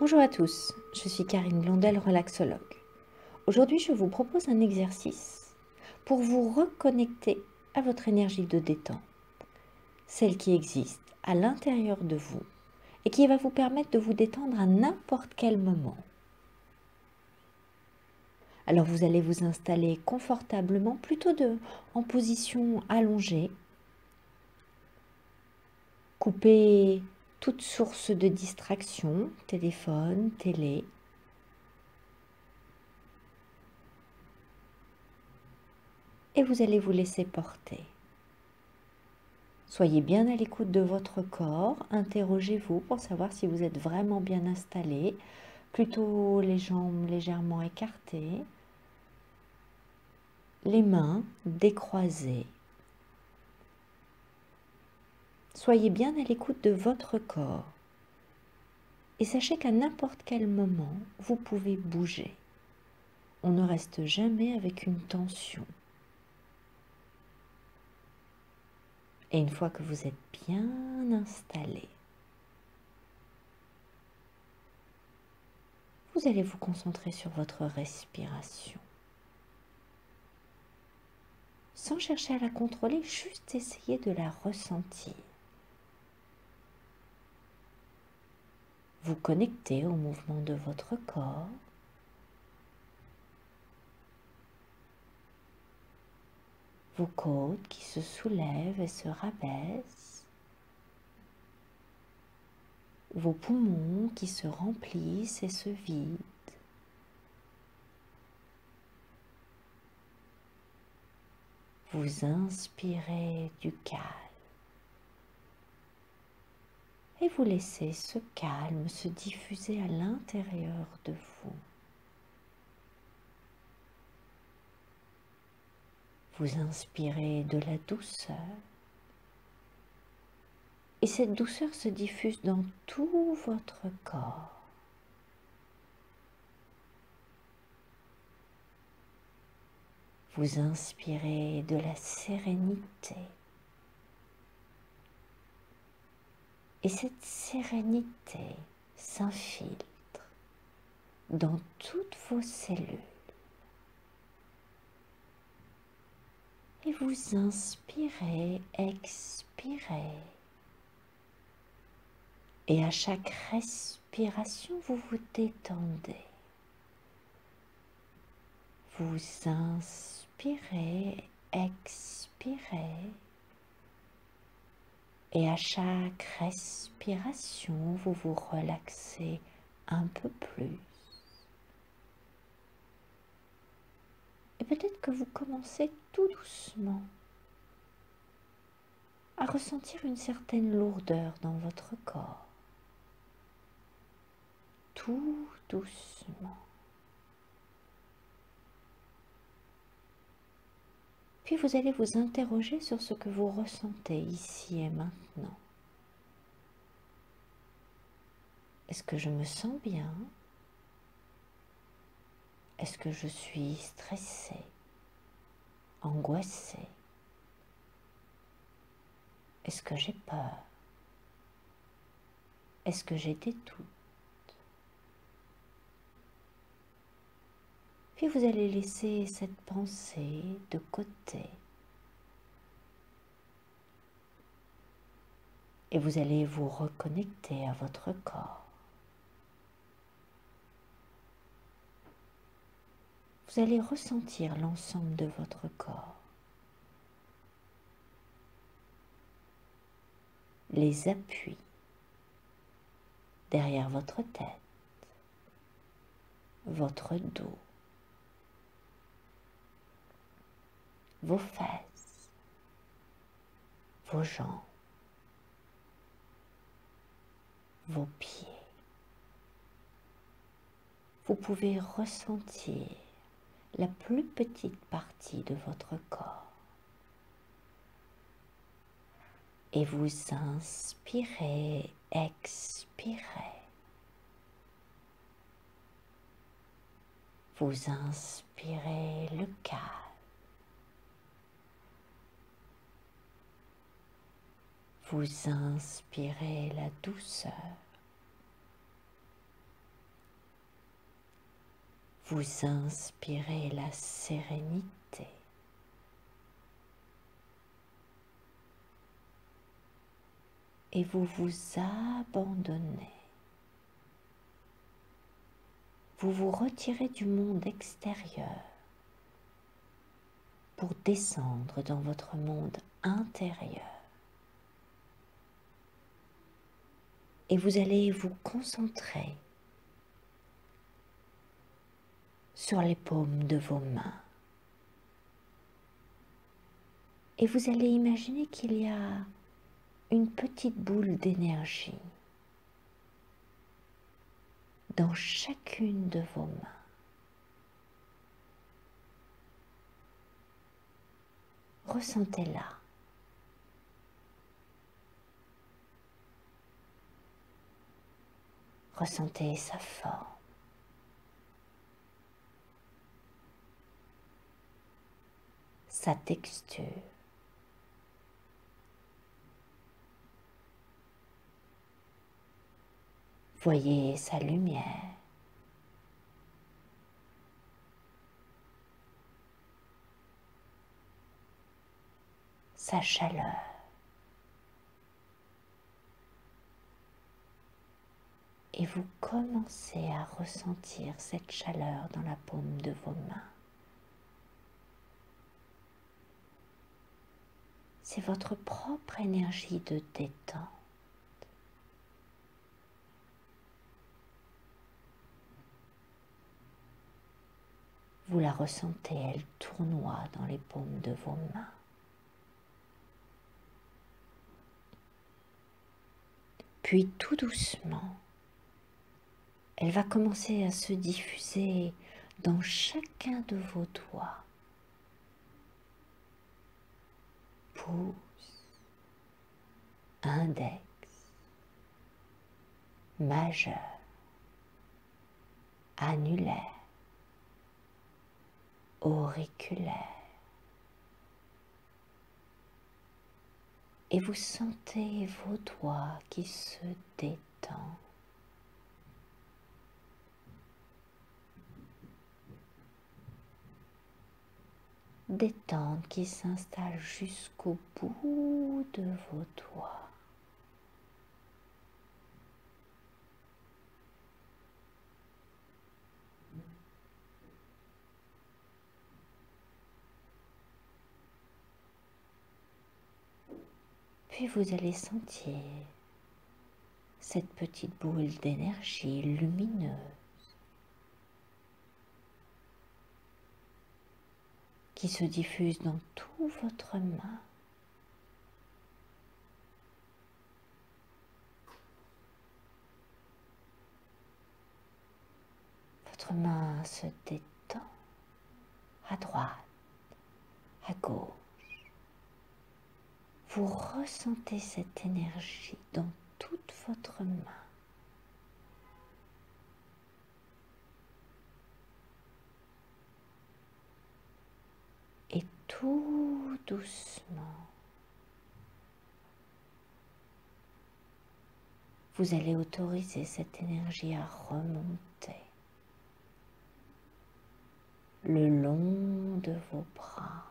Bonjour à tous, je suis Karine Blondel, relaxologue. Aujourd'hui, je vous propose un exercice pour vous reconnecter à votre énergie de détente, celle qui existe à l'intérieur de vous et qui va vous permettre de vous détendre à n'importe quel moment. Alors vous allez vous installer confortablement, en position allongée. Coupez toute source de distraction, téléphone, télé. Et vous allez vous laisser porter. Soyez bien à l'écoute de votre corps, interrogez-vous pour savoir si vous êtes vraiment bien installé, plutôt les jambes légèrement écartées, les mains décroisées. Soyez bien à l'écoute de votre corps et sachez qu'à n'importe quel moment, vous pouvez bouger. On ne reste jamais avec une tension. Et une fois que vous êtes bien installé, vous allez vous concentrer sur votre respiration. Sans chercher à la contrôler, juste essayer de la ressentir. Vous connectez au mouvement de votre corps. Vos côtes qui se soulèvent et se rabaissent. Vos poumons qui se remplissent et se vident. Vous inspirez du calme. Et vous laissez ce calme se diffuser à l'intérieur de vous. Vous inspirez de la douceur. Et cette douceur se diffuse dans tout votre corps. Vous inspirez de la sérénité. Et cette sérénité s'infiltre dans toutes vos cellules. Et vous inspirez, expirez. Et à chaque respiration, vous vous détendez. Vous inspirez, expirez. Et à chaque respiration, vous vous relaxez un peu plus. Et peut-être que vous commencez tout doucement à ressentir une certaine lourdeur dans votre corps. Tout doucement. Puis vous allez vous interroger sur ce que vous ressentez ici et maintenant. Est-ce que je me sens bien? Est-ce que je suis stressée, angoissée? Est-ce que j'ai peur? Est-ce que j'ai des doutes? Puis vous allez laisser cette pensée de côté. Et vous allez vous reconnecter à votre corps. Vous allez ressentir l'ensemble de votre corps. Les appuis derrière votre tête, votre dos, vos fesses, vos jambes, vos pieds. Vous pouvez ressentir la plus petite partie de votre corps. Et vous inspirez, expirez. Vous inspirez le calme. Vous inspirez la douceur. vous inspirez la sérénité. Et vous vous abandonnez. Vous vous retirez du monde extérieur pour descendre dans votre monde intérieur. Et vous allez vous concentrer sur les paumes de vos mains. Et vous allez imaginer qu'il y a une petite boule d'énergie dans chacune de vos mains. Ressentez-la. Ressentez sa forme. Sa texture. Voyez sa lumière. Sa chaleur. Et vous commencez à ressentir cette chaleur dans la paume de vos mains. C'est votre propre énergie de détente. Vous la ressentez, elle tournoie dans les paumes de vos mains. Puis tout doucement, elle va commencer à se diffuser dans chacun de vos doigts. Pouce, index, majeur, annulaire, auriculaire. Et vous sentez vos doigts qui se détendent. Détente qui s'installe jusqu'au bout de vos doigts. Puis vous allez sentir cette petite boule d'énergie lumineuse qui se diffuse dans toute votre main. Votre main se détend à droite, à gauche. Vous ressentez cette énergie dans toute votre main. Et tout doucement, vous allez autoriser cette énergie à remonter le long de vos bras.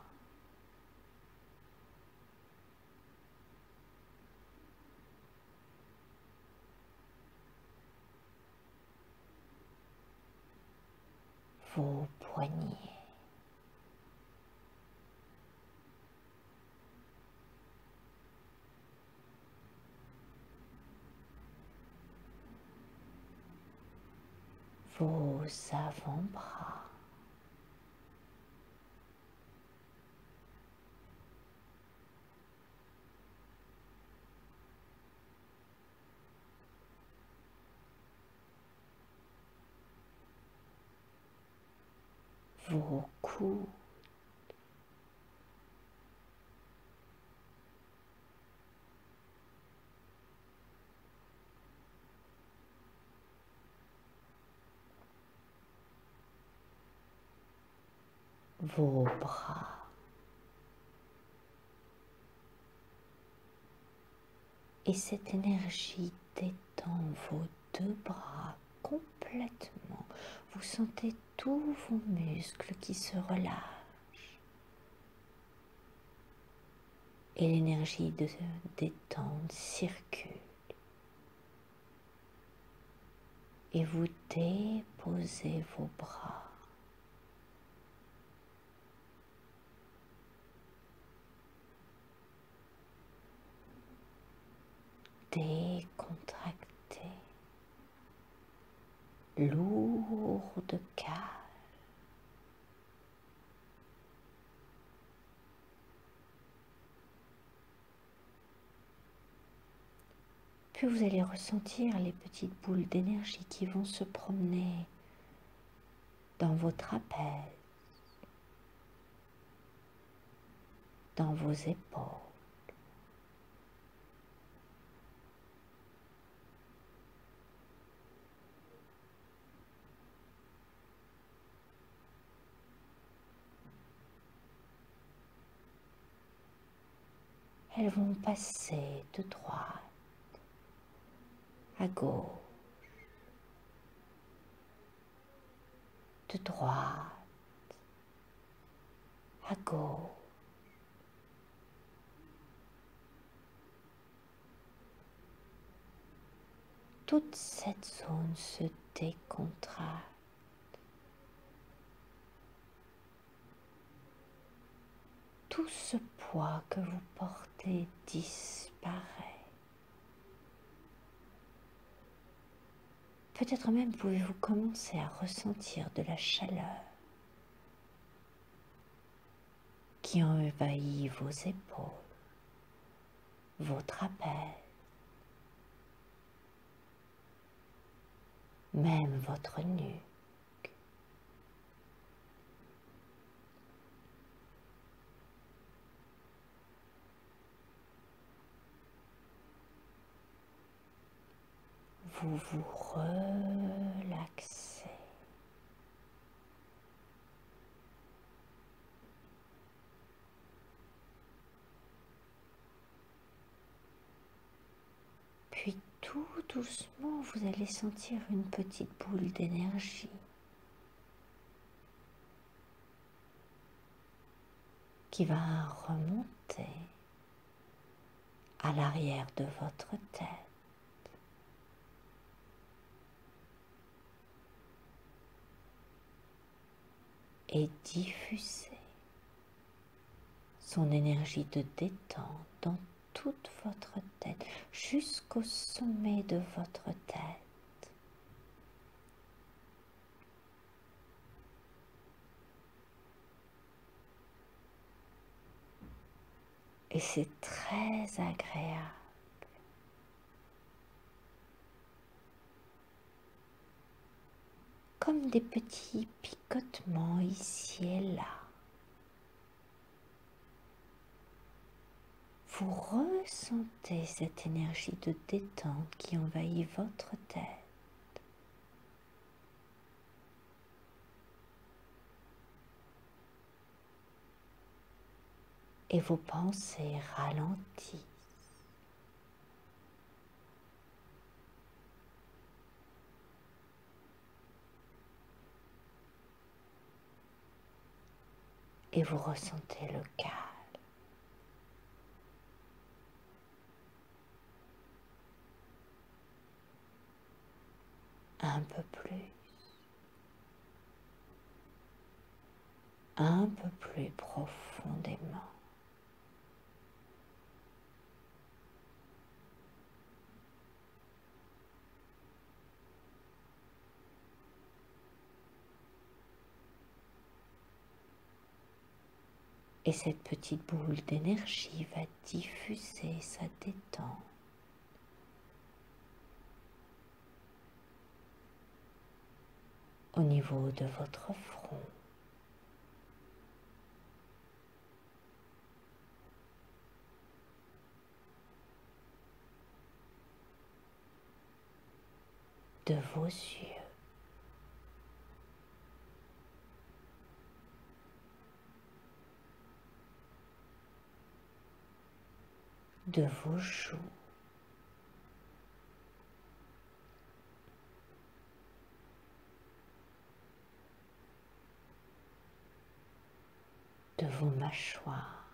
Vos poignets. Vos avant-bras. Vos coudes. Vos bras. Et cette énergie détend vos deux bras complètement vous sentez tous vos muscles qui se relâchent et l'énergie de détente circule. Et vous déposez vos bras. Décontracté, lourd de calme. Puis vous allez ressentir les petites boules d'énergie qui vont se promener dans vos trapèzes, dans vos épaules. Elles vont passer de droite à gauche, de droite à gauche. Toute cette zone se décontracte. Tout ce poids que vous portez disparaît. Peut-être même pouvez-vous commencer à ressentir de la chaleur qui envahit vos épaules, vos trapèzes, même votre nuque. Vous vous relaxez. Puis tout doucement, vous allez sentir une petite boule d'énergie qui va remonter à l'arrière de votre tête. Et diffuser son énergie de détente dans toute votre tête, jusqu'au sommet de votre tête. Et c'est très agréable. Comme des petits picotements ici et là. Vous ressentez cette énergie de détente qui envahit votre tête. Et vos pensées ralentissent. Et vous ressentez le calme. Un peu plus profondément. Et cette petite boule d'énergie va diffuser sa détente au niveau de votre front, de vos yeux, de vos joues, de vos mâchoires.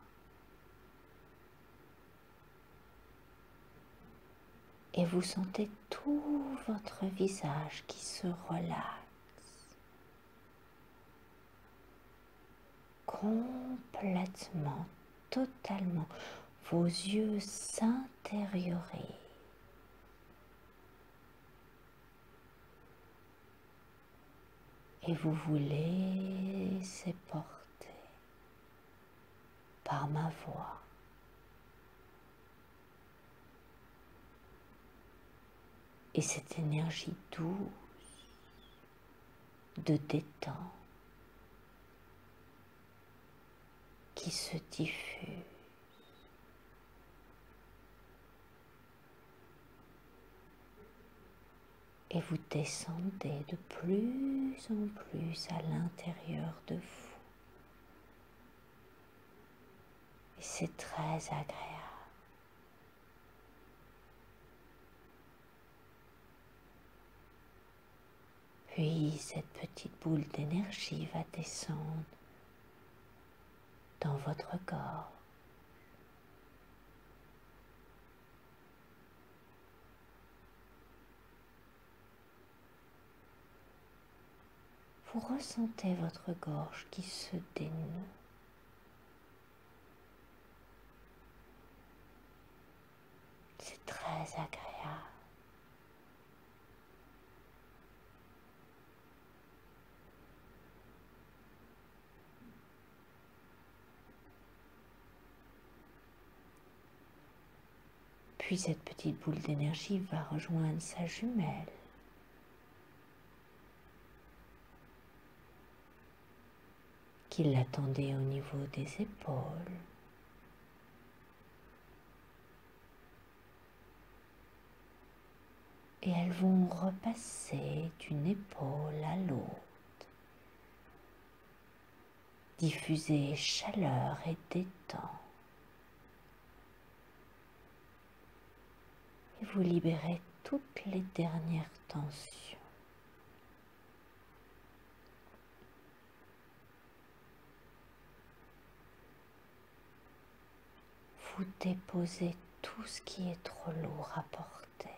Et vous sentez tout votre visage qui se relaxe complètement, totalement. Vos yeux s'intériorisent. Et vous vous laissez porter par ma voix. Et cette énergie douce de détente qui se diffuse. Et vous descendez de plus en plus à l'intérieur de vous. Et c'est très agréable. Puis cette petite boule d'énergie va descendre dans votre corps. Vous ressentez votre gorge qui se dénoue. C'est très agréable. Puis cette petite boule d'énergie va rejoindre sa jumelle. Qui l'attendait au niveau des épaules. Et elles vont repasser d'une épaule à l'autre, diffuser chaleur et détente. Et vous libérez toutes les dernières tensions. Vous déposez tout ce qui est trop lourd à porter.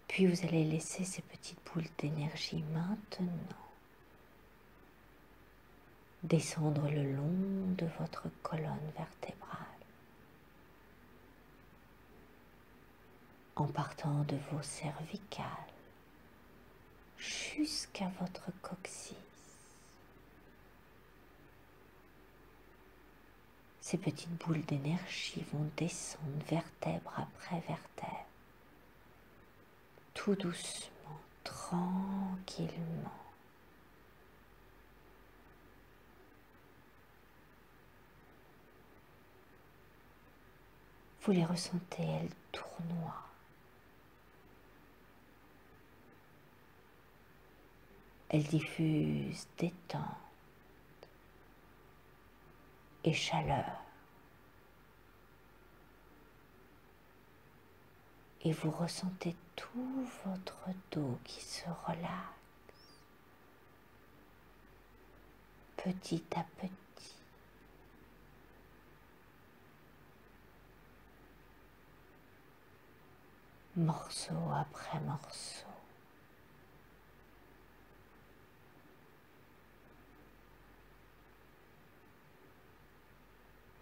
Puis vous allez laisser ces petites boules d'énergie maintenant descendre le long de votre colonne vertébrale, en partant de vos cervicales jusqu'à votre coccyx. Ces petites boules d'énergie vont descendre vertèbre après vertèbre, tout doucement, tranquillement. Vous les ressentez, elles tournoient. Elles diffusent détente et chaleur. Et vous ressentez tout votre dos qui se relaxe petit à petit. Morceau après morceau.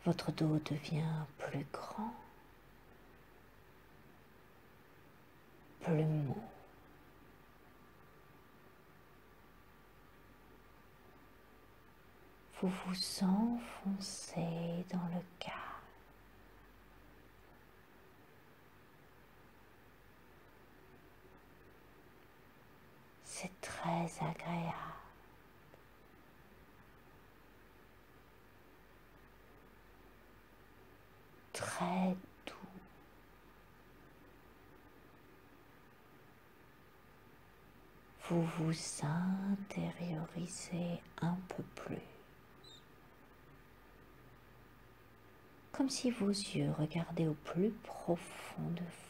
Votre dos devient plus grand, plus mou. Vous vous enfoncez dans le calme. C'est très agréable. Très doux. Vous vous intériorisez un peu plus. Comme si vos yeux regardaient au plus profond de vous.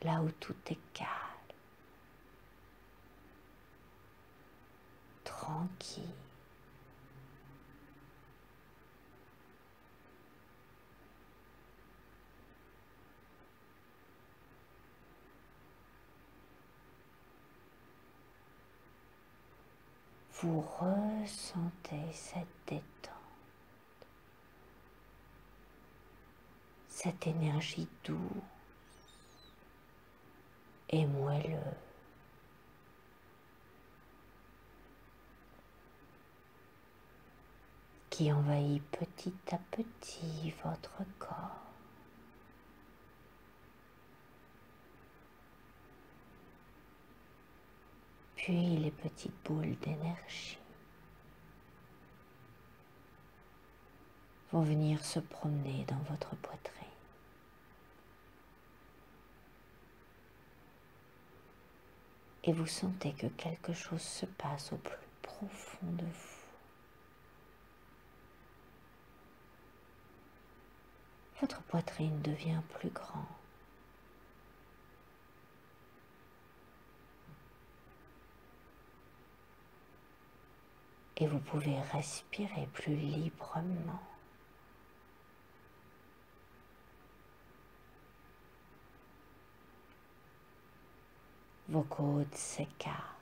Là où tout est calme. tranquille. Vous ressentez cette détente, cette énergie douce et moelleuse qui envahit petit à petit votre corps. Puis les petites boules d'énergie vont venir se promener dans votre poitrine. Et vous sentez que quelque chose se passe au plus profond de vous. Votre poitrine devient plus grande. Et vous pouvez respirer plus librement. Vos côtes s'écartent.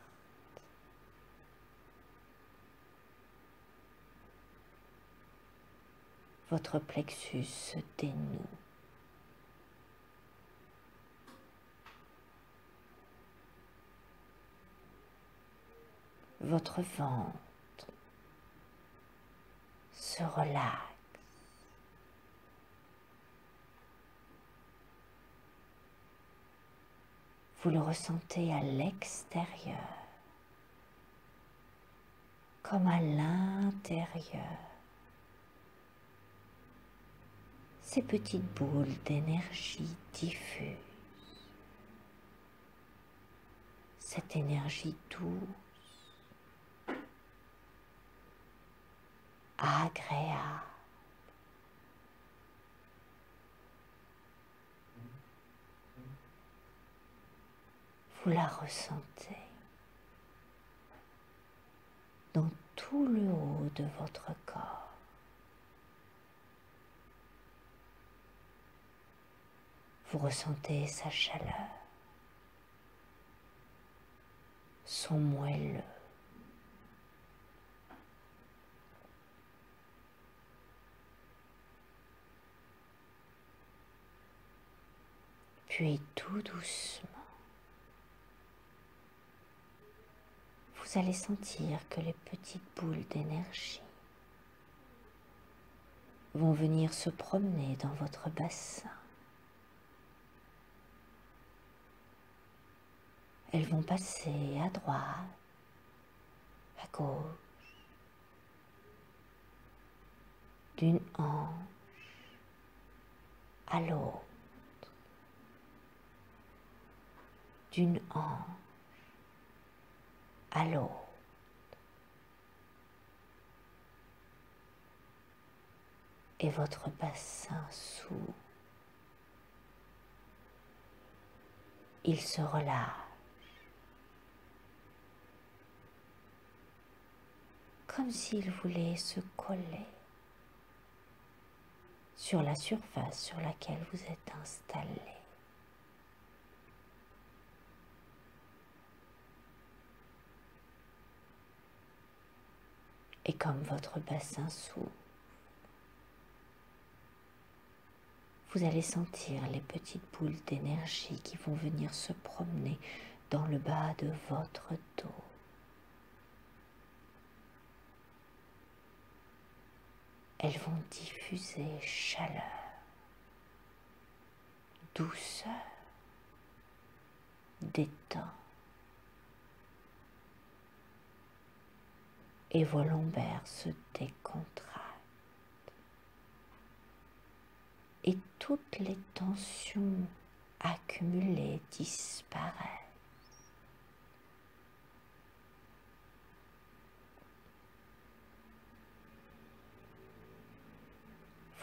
Votre plexus se dénoue. Votre ventre se relaxe. Vous le ressentez à l'extérieur, comme à l'intérieur. Ces petites boules d'énergie diffusent. Cette énergie douce, agréable. Vous la ressentez dans tout le haut de votre corps. Vous ressentez sa chaleur, son moelleux. Puis tout doucement, vous allez sentir que les petites boules d'énergie vont venir se promener dans votre bassin. Elles vont passer à droite, à gauche, d'une hanche à l'autre, d'une hanche à l'autre. Et votre bassin s'ouvre. Il se relâche. Comme s'il voulait se coller sur la surface sur laquelle vous êtes installé. Et comme votre bassin s'ouvre, vous allez sentir les petites boules d'énergie qui vont venir se promener dans le bas de votre dos. Elles vont diffuser chaleur, douceur, détente. Et vos lombaires se décontractent. Et toutes les tensions accumulées disparaissent.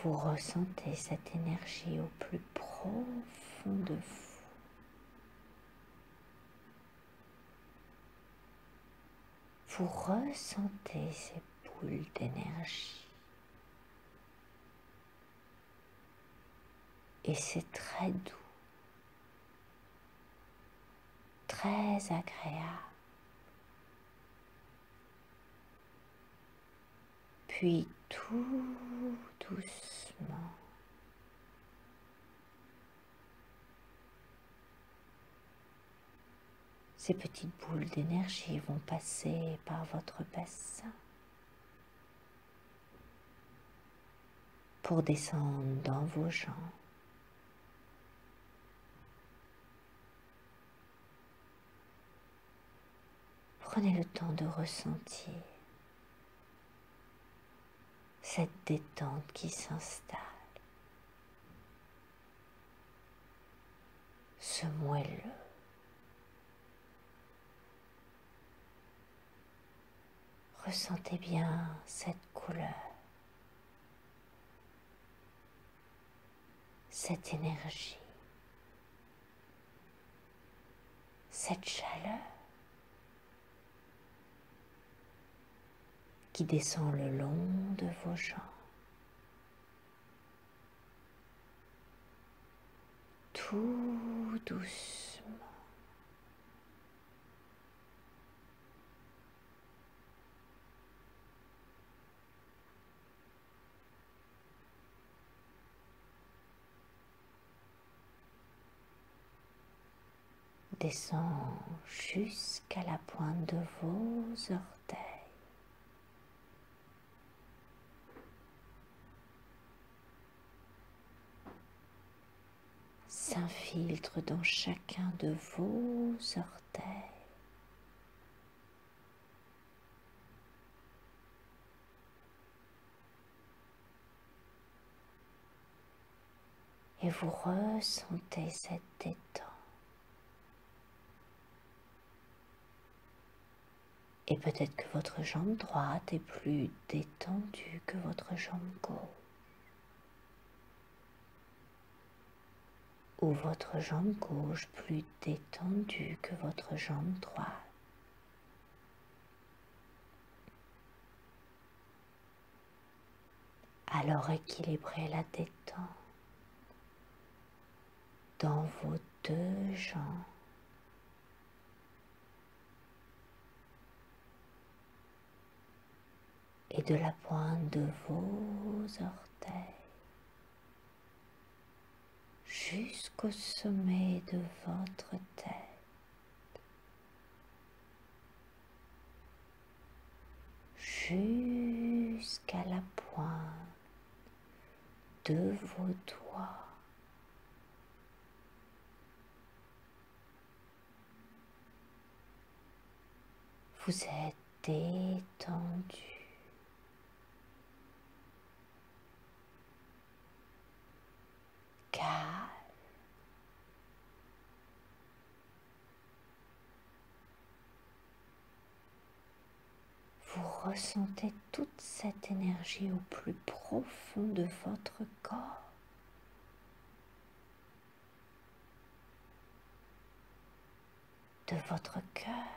Vous ressentez cette énergie au plus profond de vous. vous ressentez ces boules d'énergie. Et c'est très doux, très agréable. Puis tout doucement, ces petites boules d'énergie vont passer par votre bassin pour descendre dans vos jambes. Prenez le temps de ressentir cette détente qui s'installe, ce moelleux. Ressentez bien cette couleur, cette énergie, cette chaleur qui descend le long de vos jambes. Tout doucement. Descend jusqu'à la pointe de vos orteils. S'infiltre dans chacun de vos orteils. Et vous ressentez cette détente. Et peut-être que votre jambe droite est plus détendue que votre jambe gauche. Ou votre jambe gauche plus détendue que votre jambe droite. Alors équilibrez la détente dans vos deux jambes. Et de la pointe de vos orteils jusqu'au sommet de votre tête, jusqu'à la pointe de vos doigts. Vous êtes détendu. Calme. Vous ressentez toute cette énergie au plus profond de votre corps. De votre cœur.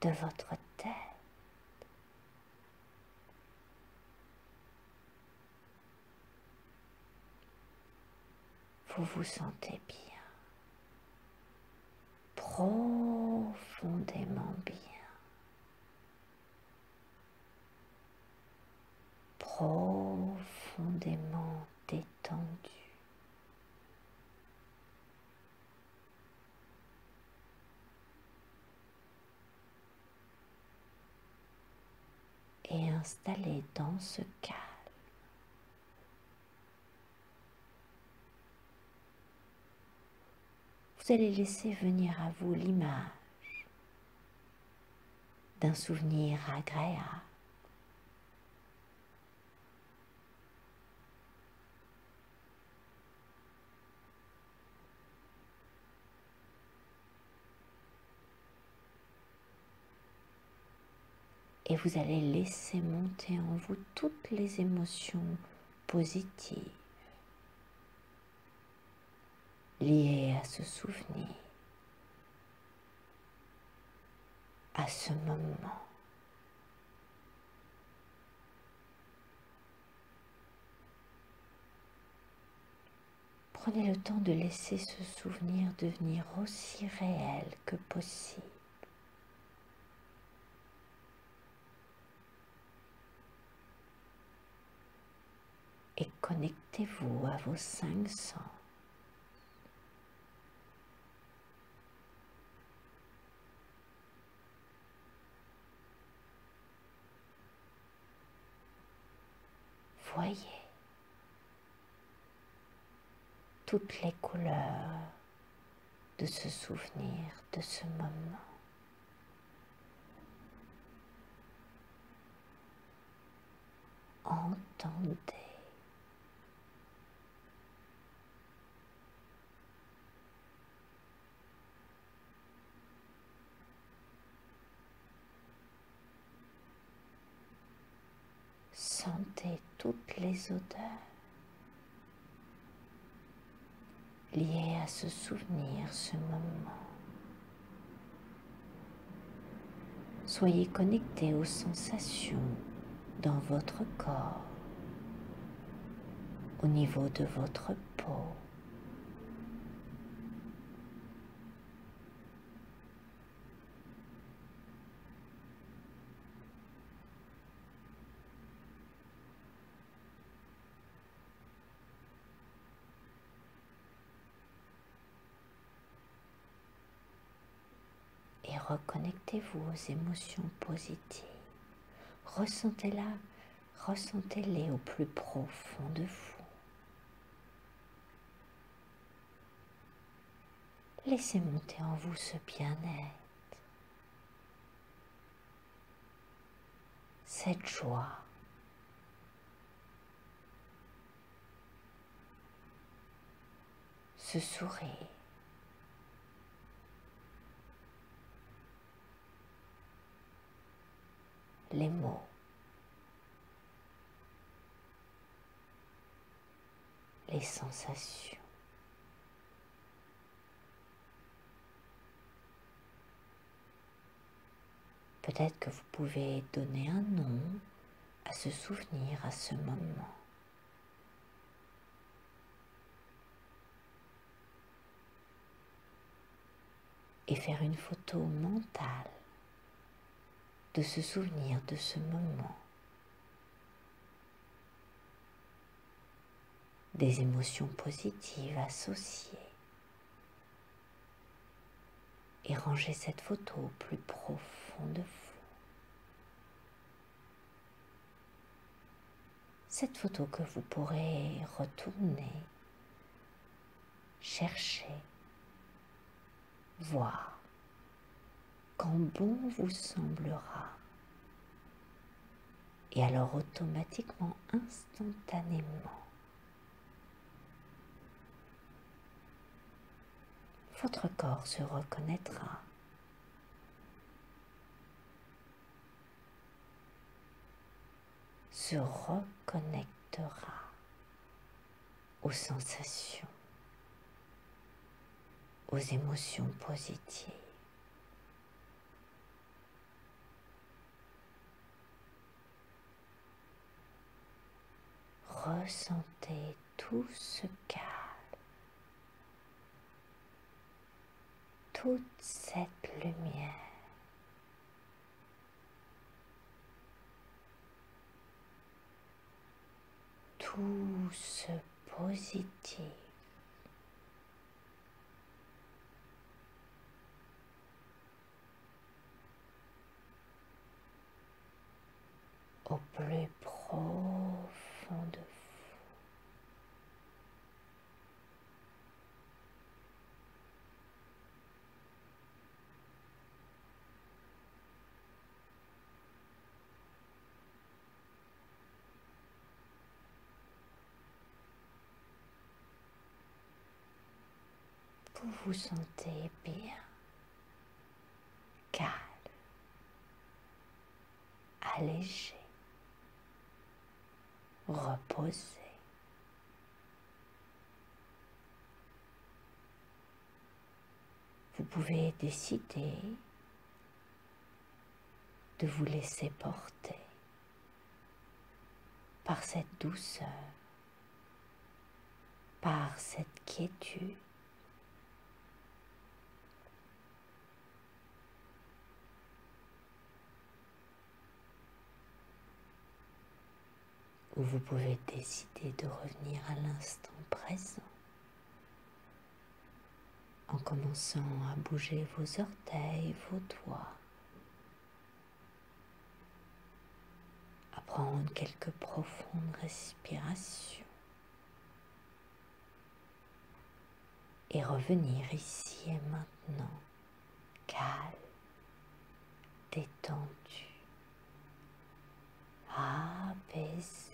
De votre tête. Vous vous sentez bien, profondément bien, profondément détendu. Et installé dans ce calme. Vous allez laisser venir à vous l'image d'un souvenir agréable. Et vous allez laisser monter en vous toutes les émotions positives. liées à ce souvenir, à ce moment. Prenez le temps de laisser ce souvenir devenir aussi réel que possible. Et connectez-vous à vos 5 sens. Voyez toutes les couleurs de ce souvenir, de ce moment. Entendez. Sentez toutes les odeurs liées à ce souvenir, ce moment. Soyez connecté aux sensations dans votre corps, au niveau de votre peau. Et reconnectez-vous aux émotions positives. Ressentez-les au plus profond de vous. Laissez monter en vous ce bien-être, cette joie, ce sourire. Les mots, les sensations. Peut-être que vous pouvez donner un nom à ce souvenir, à ce moment. Et faire une photo mentale de ce souvenir, de ce moment. Des émotions positives associées. Et ranger cette photo au plus profond de vous. Cette photo que vous pourrez retourner, chercher, voir, quand bon vous semblera. Et alors automatiquement, instantanément, votre corps se reconnaîtra. Se reconnectera aux sensations, aux émotions positives. Ressentez tout ce calme, toute cette lumière. Tout ce positif. Au plus profond de vous. Vous vous sentez bien, calme, allégé, reposé. Vous pouvez décider de vous laisser porter par cette douceur, par cette quiétude. Ou vous pouvez décider de revenir à l'instant présent en commençant à bouger vos orteils, vos doigts, à prendre quelques profondes respirations et revenir ici et maintenant, calme, détendu, apaisé.